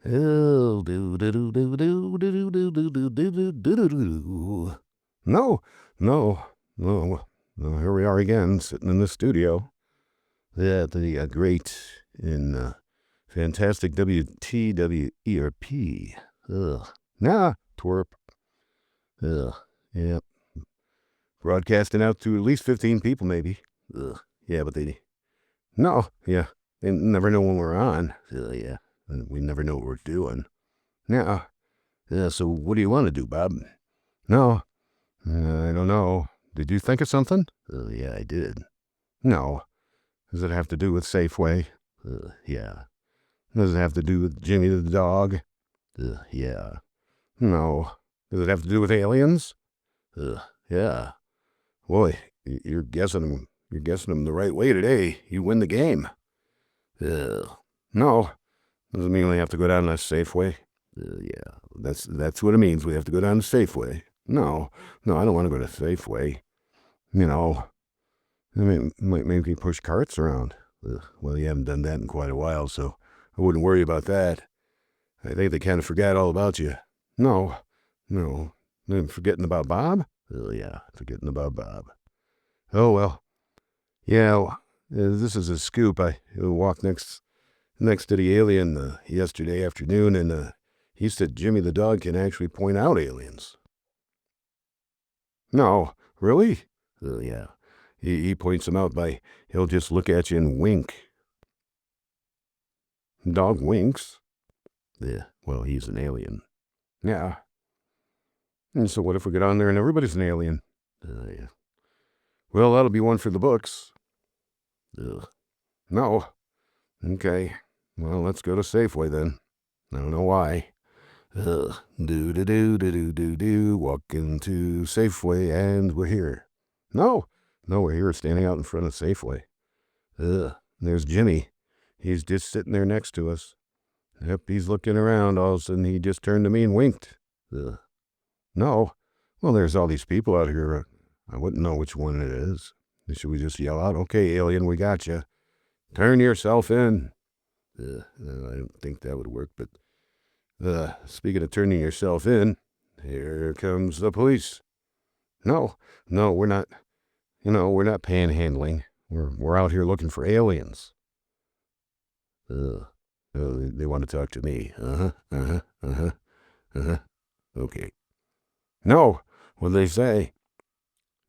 Oh, do do do do do do do do do do do do do. No, no, no. Well, here we are again, sitting in the studio. Yeah, the great and fantastic WTWERP. Ugh. Nah, twerp. Ugh. Yeah. Broadcasting out to at least 15 people, maybe. Ugh. Yeah, but they... No, yeah. They never know when we're on. Yeah. And we never know what we're doing. Yeah. Yeah, so what do you want to do, Bob? No, I don't know. Did you think of something? Yeah, I did. No. Does it have to do with Safeway? Yeah. Does it have to do with Jimmy the dog? Yeah. No. Does it have to do with aliens? Yeah. Boy, you're guessing them. You're guessing them the right way today. You win the game. No. Doesn't mean we have to go down that Safeway. Yeah, that's what it means. We have to go down to Safeway. No, I don't want to go to Safeway. You know, I mean, maybe push carts around. Well, you haven't done that in quite a while, so I wouldn't worry about that. I think they kind of forgot all about you. No. They're forgetting about Bob? Yeah, forgetting about Bob. Oh, well. Yeah, this is a scoop. I walked next to the alien yesterday afternoon, and he said Jimmy the dog can actually point out aliens. No, really? Yeah. He points them out by, he'll just look at you and wink. Dog winks? Yeah, well, he's an alien. Yeah. And so what if we get on there and everybody's an alien? Yeah. Well, that'll be one for the books. No. Okay. Well, let's go to Safeway then. I don't know why. Do. Walking to Safeway and we're here. No, we're here standing out in front of Safeway. There's Jimmy. He's just sitting there next to us. Yep, he's looking around. All of a sudden, he just turned to me and winked. No. Well, there's all these people out here. I wouldn't know which one it is. Should we just yell out, okay, alien, we got you. Turn yourself in. I don't think that would work, but speaking of turning yourself in, here comes the police. No, we're not. We're not panhandling. We're out here looking for aliens. They want to talk to me. Okay. No, what'd they say?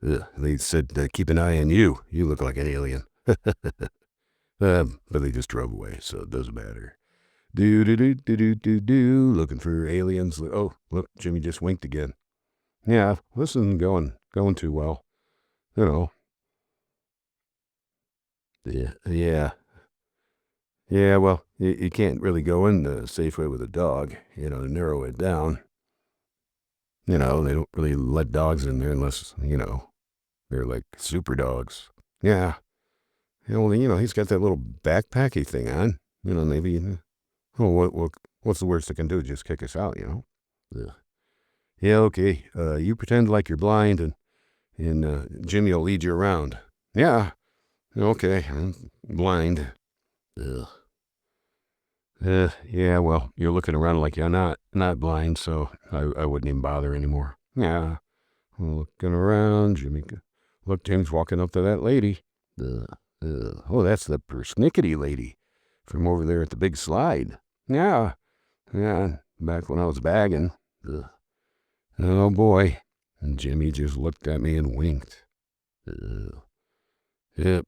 They said keep an eye on you. You look like an alien. But they just drove away, so it doesn't matter. Do, looking for aliens. Oh, look, Jimmy just winked again. Yeah, this isn't going too well. Yeah. Yeah, well, you can't really go in the Safeway with a dog, to narrow it down. They don't really let dogs in there unless, they're like super dogs. Yeah. Well, he's got that little backpacky thing on. Maybe, what's the worst it can do? Just kick us out, Yeah, okay. You pretend like you're blind and Jimmy will lead you around. Yeah. Okay, I'm blind. Yeah, well, you're looking around like you're not blind, so I wouldn't even bother anymore. Yeah. Looking around, look, Jim's walking up to that lady. Oh, that's the persnickety lady from over there at the big slide. Yeah, back when I was bagging. Oh, boy. And Jimmy just looked at me and winked. Yep,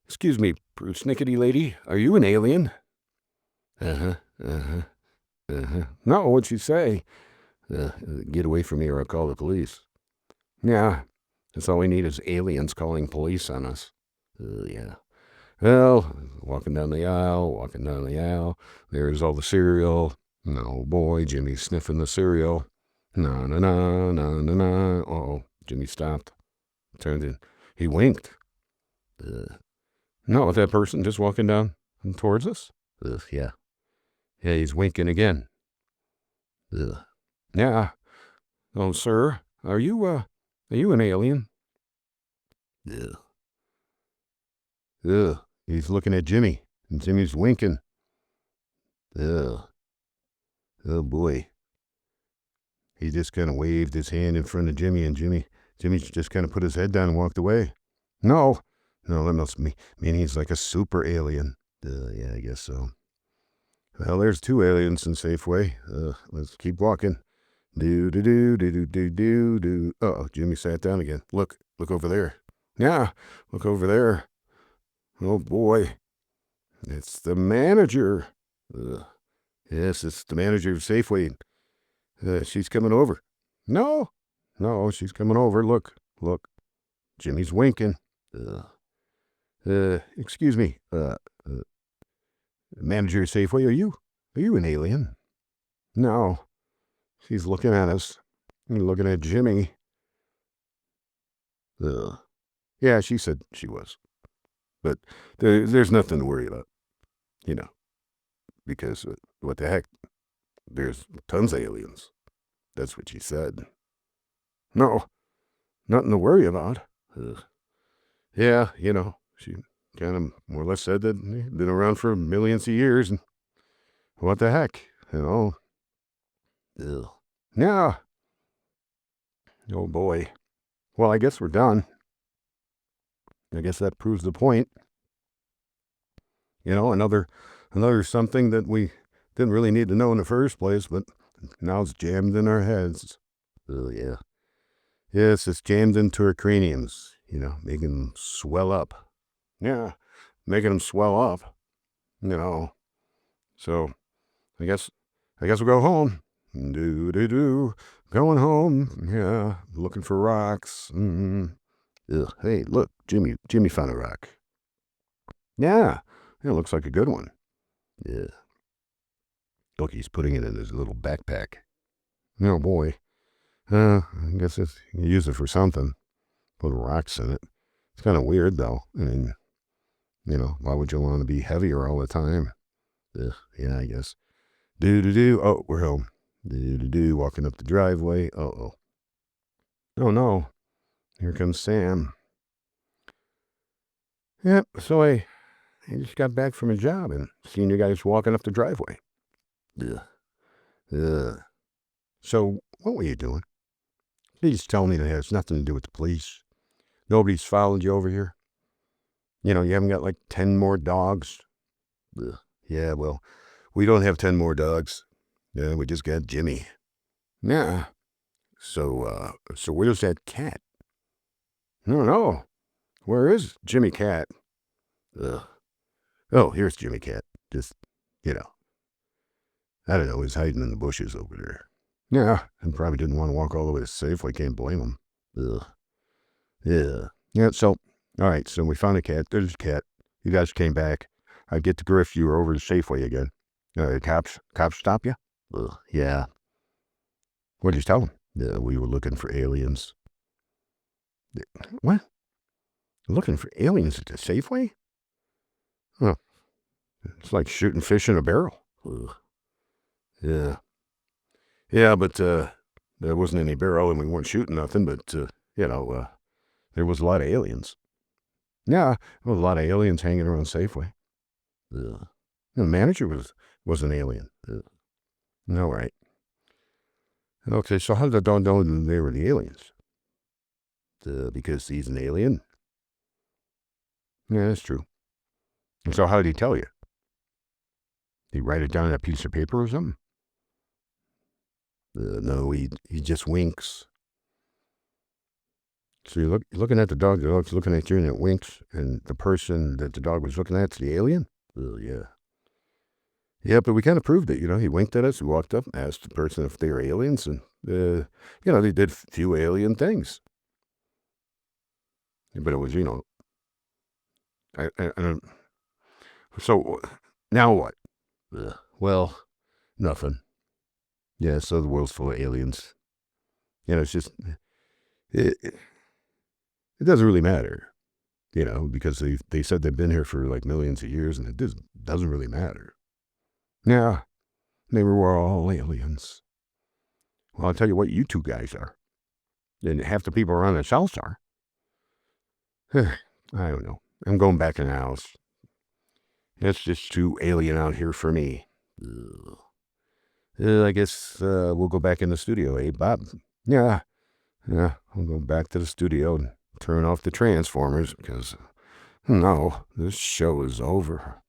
excuse me, persnickety lady, are you an alien? No, what'd she say? Get away from me or I'll call the police. Yeah, that's all we need is aliens calling police on us. Yeah. Well, walking down the aisle. There's all the cereal. No, boy, Jimmy's sniffing the cereal. No. Uh-oh, Jimmy stopped. Turned in. He winked. No, that person just walking down towards us? Yeah. Yeah, he's winking again. Yeah. Oh, sir, are you an alien? He's looking at Jimmy, and Jimmy's winking. Oh boy. He just kind of waved his hand in front of Jimmy, and Jimmy just kind of put his head down and walked away. No, that must mean he's like a super alien. Yeah, I guess so. Well, there's 2 aliens in Safeway. Let's keep walking. Do do do do do do do do. Oh, Jimmy sat down again. Look over there. Yeah, look over there. Oh boy, it's the manager. Yes, it's the manager of Safeway. She's coming over. No, she's coming over. Look. Jimmy's winking. Excuse me. Manager of Safeway, are you an alien? No. She's looking at us. Looking at Jimmy. Yeah, she said she was. But there's nothing to worry about. Because what the heck? There's tons of aliens. That's what she said. No, nothing to worry about. Yeah, she kind of more or less said that they've been around for millions of years, and what the heck, Ugh. Yeah. Oh boy. Well, I guess we're done. I guess that proves the point. Another something that we didn't really need to know in the first place, but now it's jammed in our heads. Oh yeah. Yes, it's jammed into our craniums. Making them swell up. Yeah, making them swell up. So I guess we'll go home. Going home. Yeah, looking for rocks. Ugh. Hey, look, Jimmy found a rock. Yeah, it looks like a good one. Yeah. Look, he's putting it in his little backpack. Oh boy. I guess you use it for something. Put rocks in it. It's kind of weird though. I mean, why would you want to be heavier all the time? Ugh. Yeah, I guess. Oh, we're home. Walking up the driveway. Oh no. Here comes Sam. Yep, so I just got back from a job and seen you guys walking up the driveway. Ugh. So, what were you doing? Please tell me that has nothing to do with the police. Nobody's followed you over here. You haven't got like 10 more dogs. Ugh. Yeah, well, we don't have 10 more dogs. Yeah, we just got Jimmy. Yeah. So where's that cat? No. Where is Jimmy Cat? Ugh. Oh, here's Jimmy Cat. Just, I don't know, he's hiding in the bushes over there. Yeah, and probably didn't want to walk all the way to Safeway. Can't blame him. Ugh. Yeah. Yeah, so, all right, so we found a cat. There's a cat. You guys came back. I get the grift. You were over to Safeway again. Cops stop you? Ugh. Yeah. What did you tell them? We were looking for aliens. What? Looking for aliens at the Safeway? Huh. It's like shooting fish in a barrel. Ugh. Yeah. Yeah, but there wasn't any barrel and we weren't shooting nothing, but, there was a lot of aliens. Yeah, there was a lot of aliens hanging around Safeway. Ugh. The manager was an alien. Ugh. All right. Okay, so how did the dog know they were the aliens? Because he's an alien? Yeah, that's true. And so how did he tell you? Did he write it down on a piece of paper or something? No, he just winks. So you're looking at the dog's looking at you and it winks, and the person that the dog was looking at is the alien? Yeah. Yeah, but we kind of proved it, he winked at us, we walked up, asked the person if they were aliens, and, they did a few alien things. But it was, I don't, so now what? Well, nothing. Yeah, so the world's full of aliens. It's just, it doesn't really matter, because they said they've been here for like millions of years, and it just doesn't really matter. Yeah, they were all aliens. Well, I'll tell you what you two guys are. And half the people around the house are. I don't know. I'm going back in the house. It's just too alien out here for me. Ugh. I guess we'll go back in the studio, eh, Bob? Yeah, yeah, I'll go back to the studio and turn off the transformers because, no, this show is over.